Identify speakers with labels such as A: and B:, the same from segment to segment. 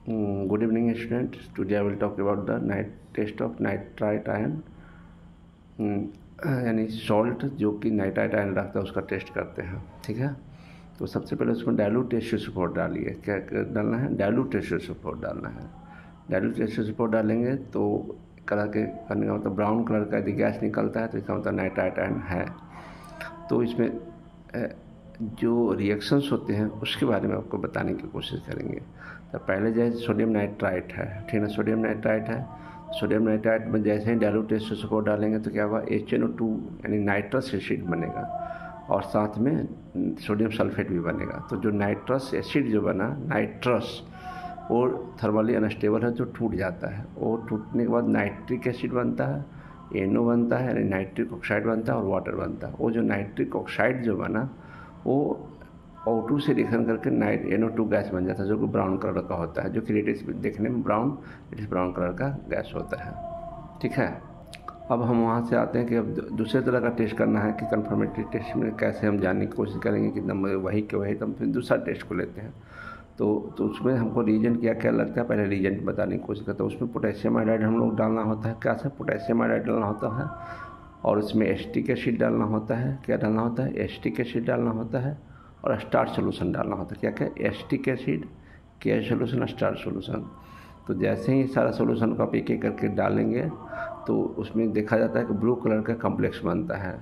A: Good evening, students. Today I will talk about the night test of nitrite ion, यानी salt जो कि nitrite ion रखता है उसका टेस्ट करते हैं। ठीक है, तो सबसे पहले उसमें डाइल्यूट टेस्ट सपोर्ट डालिए। क्या डालना है? डाइल्यूट टेस्ट सपोर्ट डालना है। डाइल्यूट टेस्ट सपोर्ट डालेंगे तो कलर के करने का मतलब ब्राउन कलर का यदि गैस निकलता है तो इसका मतलब नाइट्राइट आयन है। तो इसमें जो रिएक्शंस होते हैं उसके बारे में आपको बताने की कोशिश करेंगे। तो पहले जैसे सोडियम नाइट्राइट है, ठीक है, सोडियम नाइट्राइट है। सोडियम नाइट्राइट में जैसे ही डाइल्यूट टेस्ट सपोर्ट डालेंगे तो क्या होगा, HNO2 यानी नाइट्रस एसिड बनेगा और साथ में सोडियम सल्फेट भी बनेगा। तो जो नाइट्रस एसिड जो बना, नाइट्रस, वो थर्मली अनस्टेबल है जो टूट जाता है। वो टूटने के बाद नाइट्रिक एसिड बनता है, NO बनता है यानी नाइट्रिक ऑक्साइड बनता है और वाटर बनता है। वो जो नाइट्रिक ऑक्साइड जो बना वो O2 से रिएक्शन करके NO2 गैस बन जाता है जो कि ब्राउन कलर का होता है, जो कि रेडिश देखने में ब्राउन कलर का गैस होता है। ठीक है, अब हम वहाँ से आते हैं कि अब दूसरे तरह का टेस्ट करना है कि कन्फर्मेटरी टेस्ट में कैसे हम जानने की कोशिश करेंगे कि नंबर वही के वही। तो हम फिर दूसरा टेस्ट को लेते हैं। तो उसमें हमको रीजेंट क्या लगता है, पहले रीजेंट बताने की कोशिश करते हैं। उसमें पोटेशियम आयोडाइड हम लोग डालना होता है। क्या सर? पोटेशियम आयोडाइड डालना होता है और उसमें एसिटिक एसिड डालना होता है। क्या डालना होता है? एसिटिक एसिड डालना होता है और स्टार्च सोल्यूशन डालना होता है। क्या क्या? एसिटिक एसिड, के सोल्यूशन, स्टार्च सोल्यूशन। तो जैसे ही सारा सोल्यूशन को आप एक एक करके डालेंगे तो उसमें देखा जाता है कि ब्लू कलर का कॉम्प्लेक्स बनता है।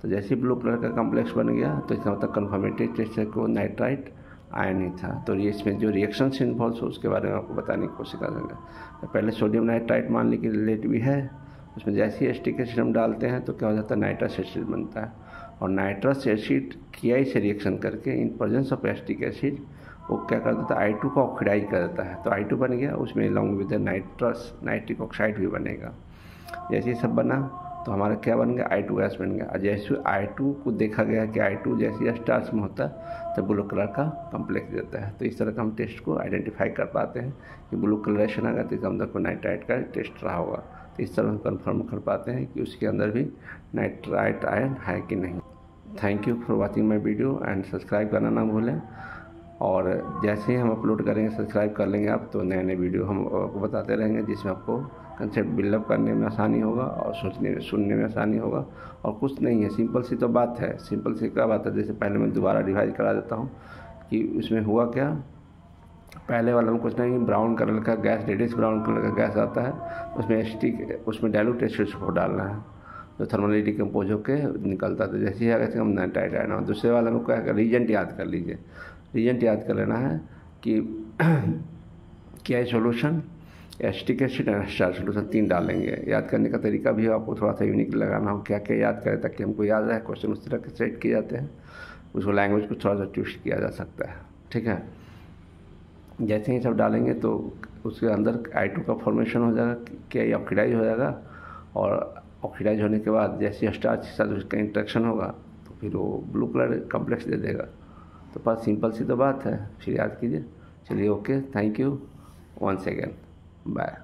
A: तो जैसे ही ब्लू कलर का कॉम्प्लेक्स बन गया तो इसका मतलब कन्फर्मेटरी टेस्ट है को नाइट्राइट आयन ही था। तो ये इसमें जो रिएक्शंस इन्वॉल्व हो उसके बारे में आपको बताने की कोशिश करेंगे। तो पहले सोडियम नाइट्राइट मान ली कि रिलेट भी है, उसमें जैसे ही एसिटिक एसिड हम डालते हैं तो क्या हो जाता है, नाइट्रस एसिड बनता है। और नाइट्रस एसिड Ki से रिएक्शन करके in presence of acetic acid वो क्या कर देता है, I2 को ऑक्सीडाइज कर देता है। तो I2 बन गया, उसमें अलॉन्ग विद नाइट्रिक ऑक्साइड भी बनेगा। जैसे ये सब बना तो हमारा क्या बन गया, I2 गैस बन गया। और जैसे I2 को देखा गया कि I2 जैसे स्टार्च में होता है तो ब्लू कलर का कॉम्प्लेक्स देता है। तो इस तरह का हम टेस्ट को आइडेंटिफाई कर पाते हैं कि ब्लू कलरेशन आएगा तो इसका मतलब कोई नाइट्राइट का टेस्ट रहा होगा। तो इस तरह हम कन्फर्म कर पाते हैं कि उसके अंदर भी नाइट्राइट आयन है कि नहीं। Thank you for watching my video and subscribe करना ना भूलें। और जैसे ही हम अपलोड करेंगे, सब्सक्राइब कर लेंगे आप, तो नए नए वीडियो हम आपको बताते रहेंगे जिसमें आपको कंसेप्ट बिल्डअप करने में आसानी होगा और सुनने में आसानी होगा। और कुछ नहीं है, सिंपल सी तो बात है। सिंपल सी क्या बात है, जैसे पहले मैं दोबारा रिवाइज करा देता हूँ कि उसमें हुआ क्या। पहले वाला में कुछ नहीं, ब्राउन कलर का गैस, रेडिश ब्राउन कलर का गैस आता है, उसमें डाइल्यूट एसिड को डालना है तो थर्मली डिकम्पोज होकर निकलता था। जैसे ही अगर हम नाइट्राइट आयन। और दूसरे वाले में क्या है, रीजेंट याद कर लीजिए। रीजेंट याद कर लेना है कि क्या solution, acetic acid and starch solution 3 डालेंगे। याद करने का तरीका भी आपको थोड़ा सा यूनिक लगाना हो, क्या क्या याद करें ताकि हमको याद रहे। क्वेश्चन उस तरह के सेट किए जाते हैं, उसको लैंग्वेज को थोड़ा सा ट्विस्ट किया जा सकता है। ठीक है, जैसे ही सब डालेंगे तो उसके अंदर I2 का फॉर्मेशन हो जाएगा, क्या ऑक्सीडाइज हो जाएगा। और ऑक्सीडाइज होने के बाद जैसे स्टार्च के साथ उसका इंट्रैक्शन होगा तो फिर वो ब्लू कलर कॉम्प्लेक्स दे देगा। तो बस सिंपल सी तो बात है, फिर याद कीजिए। चलिए, okay, thank you once again, bye.